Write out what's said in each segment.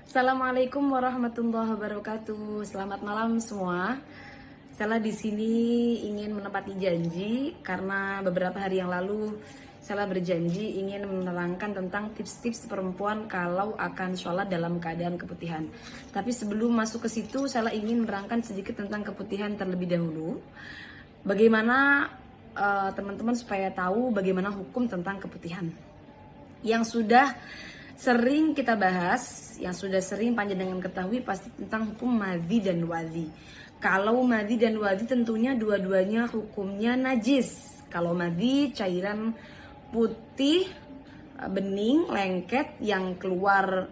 Assalamualaikum warahmatullahi wabarakatuh. Selamat malam semua. Saya di sini ingin menepati janji karena beberapa hari yang lalu saya berjanji ingin menerangkan tentang tips-tips perempuan kalau akan sholat dalam keadaan keputihan. Tapi sebelum masuk ke situ, saya ingin menerangkan sedikit tentang keputihan terlebih dahulu. Bagaimana teman-teman supaya tahu bagaimana hukum tentang keputihan yang sudah sering kita bahas, yang sudah sering panjenengan ketahui pasti tentang hukum madhi dan wadhi. Kalau madhi dan wadhi tentunya dua-duanya hukumnya najis. Kalau madhi cairan putih, bening, lengket yang keluar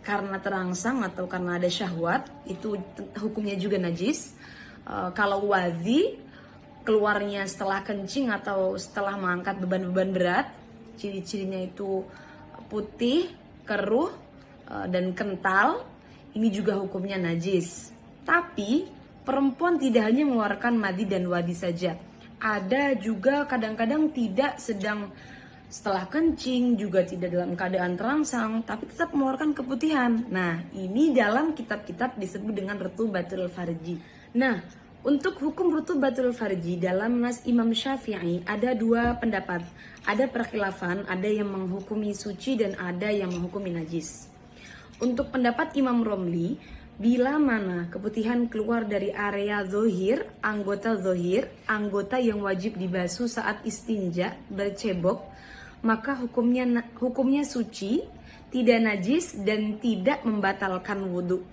karena terangsang atau karena ada syahwat, itu hukumnya juga najis. Kalau wadhi keluarnya setelah kencing atau setelah mengangkat beban-beban berat, ciri-cirinya itu putih, keruh, dan kental, ini juga hukumnya najis. Tapi perempuan tidak hanya mengeluarkan madhi dan wadhi saja. Ada juga kadang-kadang tidak sedang setelah kencing, juga tidak dalam keadaan terangsang, tapi tetap mengeluarkan keputihan. Nah, ini dalam kitab-kitab disebut dengan rutubatul farji. Nah, untuk hukum rutubatul farji dalam nas Imam Syafi'i ada dua pendapat. Ada perkhilafan, ada yang menghukumi suci dan ada yang menghukumi najis. Untuk pendapat Imam Romli, bila mana keputihan keluar dari area zohir, anggota yang wajib dibasuh saat istinja, bercebok, maka hukumnya suci, tidak najis dan tidak membatalkan wudhu.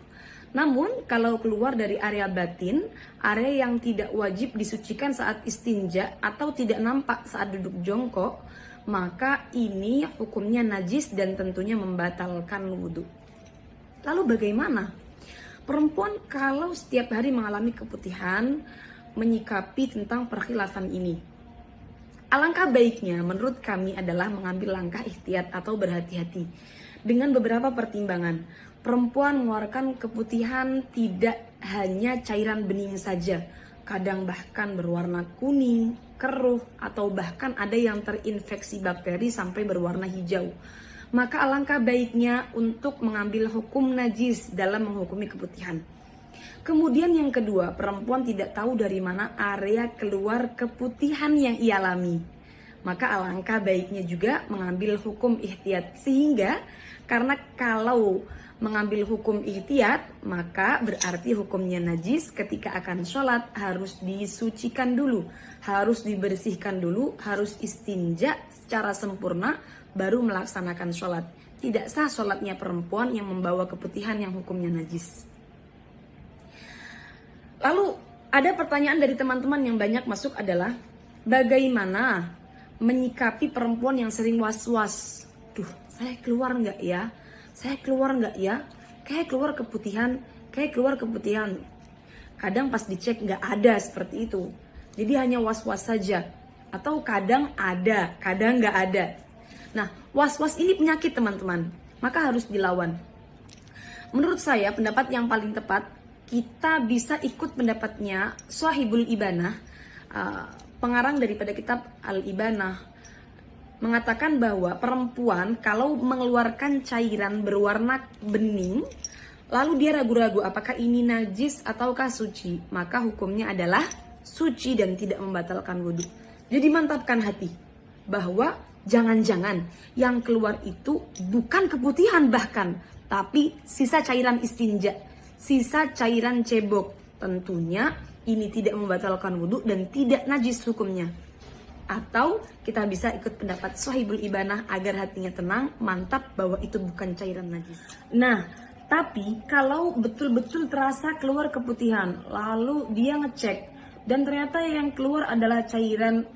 Namun kalau keluar dari area batin, area yang tidak wajib disucikan saat istinja atau tidak nampak saat duduk jongkok, maka ini hukumnya najis dan tentunya membatalkan wudhu. Lalu bagaimana? Perempuan kalau setiap hari mengalami keputihan, menyikapi tentang perkhilafan ini. Alangkah baiknya menurut kami adalah mengambil langkah ihtiyat atau berhati-hati dengan beberapa pertimbangan. Perempuan mengeluarkan keputihan tidak hanya cairan bening saja, kadang bahkan berwarna kuning, keruh, atau bahkan ada yang terinfeksi bakteri sampai berwarna hijau. Maka alangkah baiknya untuk mengambil hukum najis dalam menghukumi keputihan. Kemudian yang kedua, perempuan tidak tahu dari mana area keluar keputihan yang ia alami. Maka alangkah baiknya juga mengambil hukum ihtiyat. Sehingga karena kalau mengambil hukum ihtiyat, maka berarti hukumnya najis. Ketika akan sholat harus disucikan dulu, harus dibersihkan dulu, harus istinja secara sempurna baru melaksanakan sholat. Tidak sah sholatnya perempuan yang membawa keputihan yang hukumnya najis. Lalu ada pertanyaan dari teman-teman yang banyak masuk adalah bagaimana menyikapi perempuan yang sering was-was. Duh, saya keluar nggak ya? Saya keluar nggak ya? Kayak keluar keputihan. Kadang pas dicek nggak ada seperti itu. Jadi hanya was-was saja. Atau kadang ada, kadang nggak ada. Nah, was-was ini penyakit teman-teman. Maka harus dilawan. Menurut saya pendapat yang paling tepat, kita bisa ikut pendapatnya Shahibul Ibanah, pengarang daripada kitab Al-Ibanah, mengatakan bahwa perempuan kalau mengeluarkan cairan berwarna bening, lalu dia ragu-ragu apakah ini najis ataukah suci, maka hukumnya adalah suci dan tidak membatalkan wudhu. Jadi mantapkan hati bahwa jangan-jangan yang keluar itu bukan keputihan bahkan, tapi sisa cairan istinja, sisa cairan cebok. Tentunya ini tidak membatalkan wudhu dan tidak najis hukumnya. Atau kita bisa ikut pendapat Shahibul Ibanah agar hatinya tenang, mantap bahwa itu bukan cairan najis. Nah, tapi kalau betul-betul terasa keluar keputihan, lalu dia ngecek dan ternyata yang keluar adalah cairan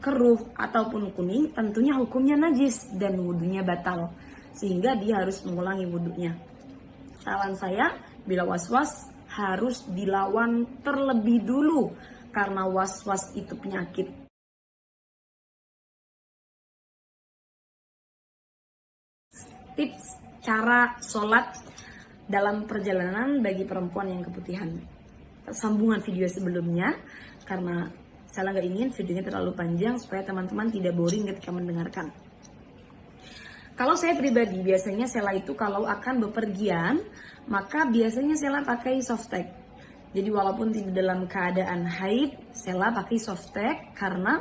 keruh ataupun kuning, tentunya hukumnya najis dan wudhunya batal. Sehingga dia harus mengulangi wudhunya. Saran saya, bila was-was harus dilawan terlebih dulu karena was-was itu penyakit. Tips cara sholat dalam perjalanan bagi perempuan yang keputihan. Sambungan video sebelumnya karena saya nggak ingin videonya terlalu panjang supaya teman-teman tidak boring ketika mendengarkan. Kalau saya pribadi biasanya Sela itu kalau akan bepergian, maka biasanya Sela pakai softtek. Jadi walaupun tidak dalam keadaan haid, Sela pakai softtek karena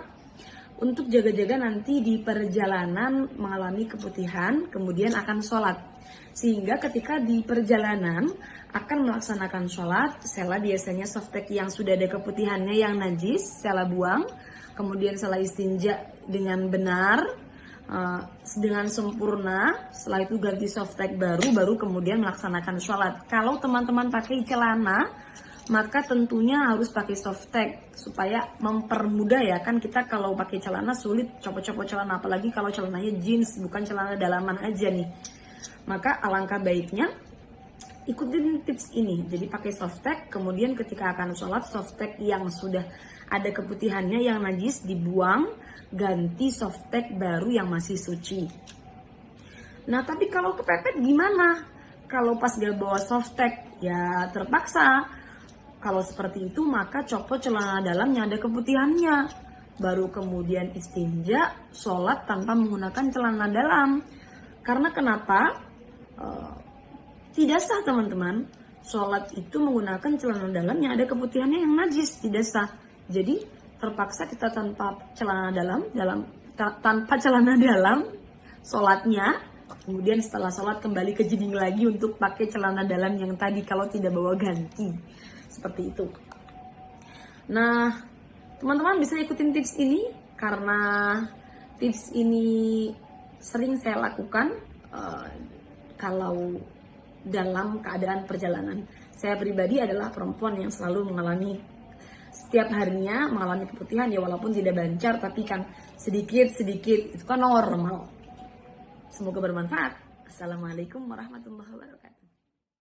untuk jaga-jaga nanti di perjalanan mengalami keputihan, kemudian akan sholat. Sehingga ketika di perjalanan akan melaksanakan sholat, Sela biasanya softtek yang sudah ada keputihannya yang najis, Sela buang. Kemudian Sela istinja dengan benar, dengan sempurna. Setelah itu ganti softtek baru kemudian melaksanakan sholat. Kalau teman-teman pakai celana, maka tentunya harus pakai softtek supaya mempermudah ya, kan kita kalau pakai celana sulit copot-copot celana, apalagi kalau celananya jeans bukan celana dalaman aja nih. Maka alangkah baiknya ikutin tips ini, jadi pakai softtek, kemudian ketika akan sholat softtek yang sudah ada keputihannya yang najis dibuang, ganti softtek baru yang masih suci. Nah tapi kalau kepepet gimana? Kalau pas gak bawa softtek ya terpaksa. Kalau seperti itu maka copot celana dalam yang ada keputihannya, baru kemudian istinja, sholat tanpa menggunakan celana dalam. Karena kenapa? Tidak sah teman-teman, sholat itu menggunakan celana dalam yang ada keputihannya yang najis, tidak sah. Jadi terpaksa kita tanpa celana dalam sholatnya, kemudian setelah sholat kembali ke jeding lagi untuk pakai celana dalam yang tadi kalau tidak bawa ganti, seperti itu. Nah teman-teman bisa ikutin tips ini karena tips ini sering saya lakukan kalau dalam keadaan perjalanan. Saya pribadi adalah perempuan yang selalu mengalami setiap harinya mengalami keputihan ya, walaupun tidak bancar tapi kan sedikit-sedikit itu kan normal. Semoga bermanfaat. Assalamualaikum warahmatullahi wabarakatuh.